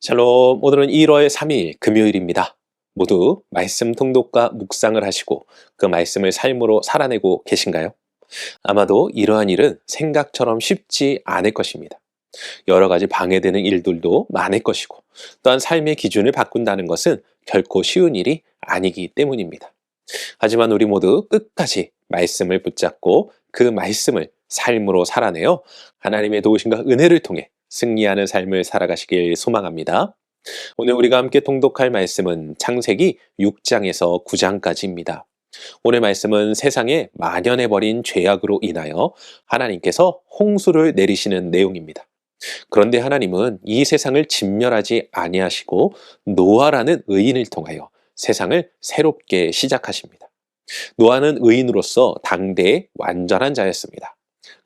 샬롬, 오늘은 1월 3일 금요일입니다. 모두 말씀 통독과 묵상을 하시고 그 말씀을 삶으로 살아내고 계신가요? 아마도 이러한 일은 생각처럼 쉽지 않을 것입니다. 여러 가지 방해되는 일들도 많을 것이고 또한 삶의 기준을 바꾼다는 것은 결코 쉬운 일이 아니기 때문입니다. 하지만 우리 모두 끝까지 말씀을 붙잡고 그 말씀을 삶으로 살아내어 하나님의 도우심과 은혜를 통해 승리하는 삶을 살아가시길 소망합니다. 오늘 우리가 함께 통독할 말씀은 창세기 6장에서 9장까지입니다. 오늘 말씀은 세상에 만연해버린 죄악으로 인하여 하나님께서 홍수를 내리시는 내용입니다. 그런데 하나님은 이 세상을 진멸하지 아니하시고 노아라는 의인을 통하여 세상을 새롭게 시작하십니다. 노아는 의인으로서 당대의 완전한 자였습니다.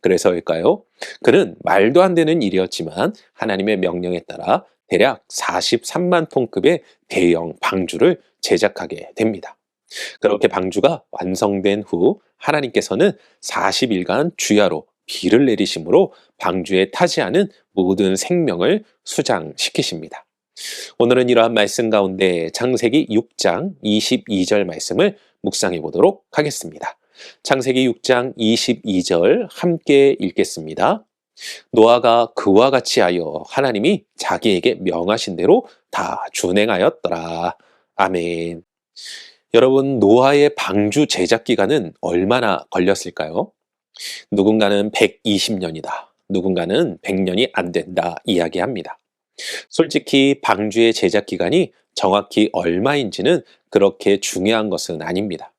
그래서일까요? 그는 말도 안 되는 일이었지만 하나님의 명령에 따라 대략 43만 톤급의 대형 방주를 제작하게 됩니다. 그렇게 방주가 완성된 후 하나님께서는 40일간 주야로 비를 내리심으로 방주에 타지 않은 모든 생명을 수장시키십니다. 오늘은 이러한 말씀 가운데 창세기 6장 22절 말씀을 묵상해 보도록 하겠습니다. 창세기 6장 22절 함께 읽겠습니다. 노아가 그와 같이 하여 하나님이 자기에게 명하신 대로 다 준행하였더라. 아멘. 여러분, 노아의 방주 제작 기간은 얼마나 걸렸을까요? 누군가는 120년이다. 누군가는 100년이 안 된다 이야기합니다. 솔직히 방주의 제작 기간이 정확히 얼마인지는 그렇게 중요한 것은 아닙니다.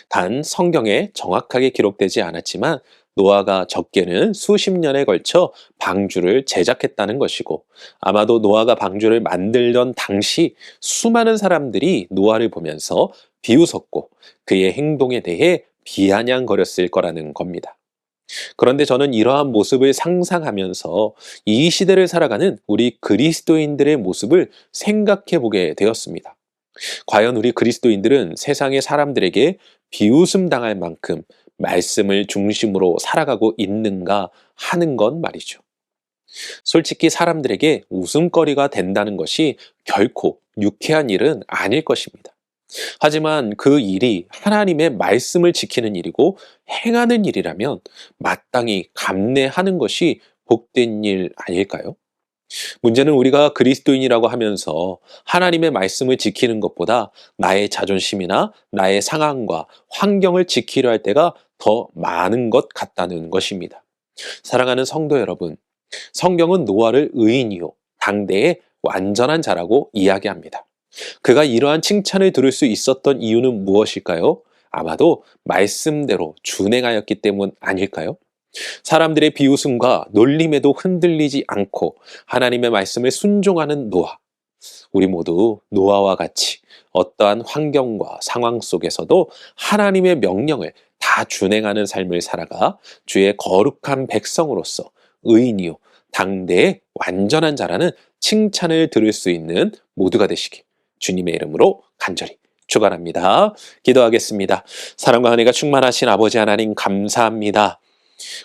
단 성경에 정확하게 기록되지 않았지만 노아가 적게는 수십 년에 걸쳐 방주를 제작했다는 것이고 아마도 노아가 방주를 만들던 당시 수많은 사람들이 노아를 보면서 비웃었고 그의 행동에 대해 비아냥거렸을 거라는 겁니다. 그런데 저는 이러한 모습을 상상하면서 이 시대를 살아가는 우리 그리스도인들의 모습을 생각해 보게 되었습니다. 과연 우리 그리스도인들은 세상의 사람들에게 비웃음 당할 만큼 말씀을 중심으로 살아가고 있는가 하는 건 말이죠. 솔직히 사람들에게 웃음거리가 된다는 것이 결코 유쾌한 일은 아닐 것입니다. 하지만 그 일이 하나님의 말씀을 지키는 일이고 행하는 일이라면 마땅히 감내하는 것이 복된 일 아닐까요? 문제는 우리가 그리스도인이라고 하면서 하나님의 말씀을 지키는 것보다 나의 자존심이나 나의 상황과 환경을 지키려 할 때가 더 많은 것 같다는 것입니다. 사랑하는 성도 여러분, 성경은 노아를 의인이요 당대의 완전한 자라고 이야기합니다. 그가 이러한 칭찬을 들을 수 있었던 이유는 무엇일까요? 아마도 말씀대로 준행하였기 때문 아닐까요? 사람들의 비웃음과 놀림에도 흔들리지 않고 하나님의 말씀을 순종하는 노아. 우리 모두 노아와 같이 어떠한 환경과 상황 속에서도 하나님의 명령을 다 준행하는 삶을 살아가 주의 거룩한 백성으로서 의인이요 당대의 완전한 자라는 칭찬을 들을 수 있는 모두가 되시기 주님의 이름으로 간절히 축원합니다. 기도하겠습니다. 사랑과 은혜가 충만하신 아버지 하나님 감사합니다.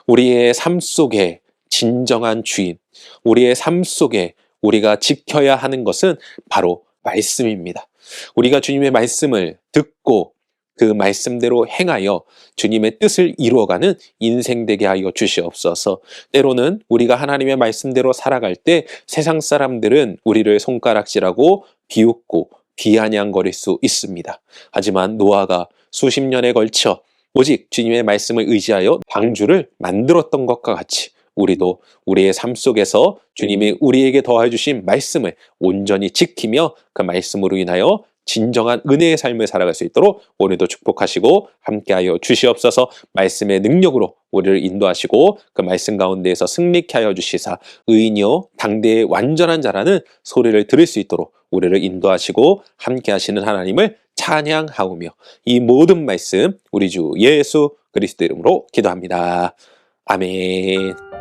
우리의 삶 속에 진정한 주인, 우리의 삶 속에 우리가 지켜야 하는 것은 바로 말씀입니다. 우리가 주님의 말씀을 듣고 그 말씀대로 행하여 주님의 뜻을 이루어가는 인생 되게 하여 주시옵소서. 때로는 우리가 하나님의 말씀대로 살아갈 때 세상 사람들은 우리를 손가락질하고 비웃고 비아냥거릴 수 있습니다. 하지만 노아가 수십 년에 걸쳐 오직 주님의 말씀을 의지하여 방주를 만들었던 것과 같이 우리도 우리의 삶 속에서 주님이 우리에게 더해 주신 말씀을 온전히 지키며 그 말씀으로 인하여 진정한 은혜의 삶을 살아갈 수 있도록 오늘도 축복하시고 함께하여 주시옵소서. 말씀의 능력으로 우리를 인도하시고 그 말씀 가운데에서 승리케 하여 주시사 의인이요 당대의 완전한 자라는 소리를 들을 수 있도록 우리를 인도하시고 함께하시는 하나님을 찬양하오며 이 모든 말씀 우리 주 예수 그리스도 이름으로 기도합니다. 아멘.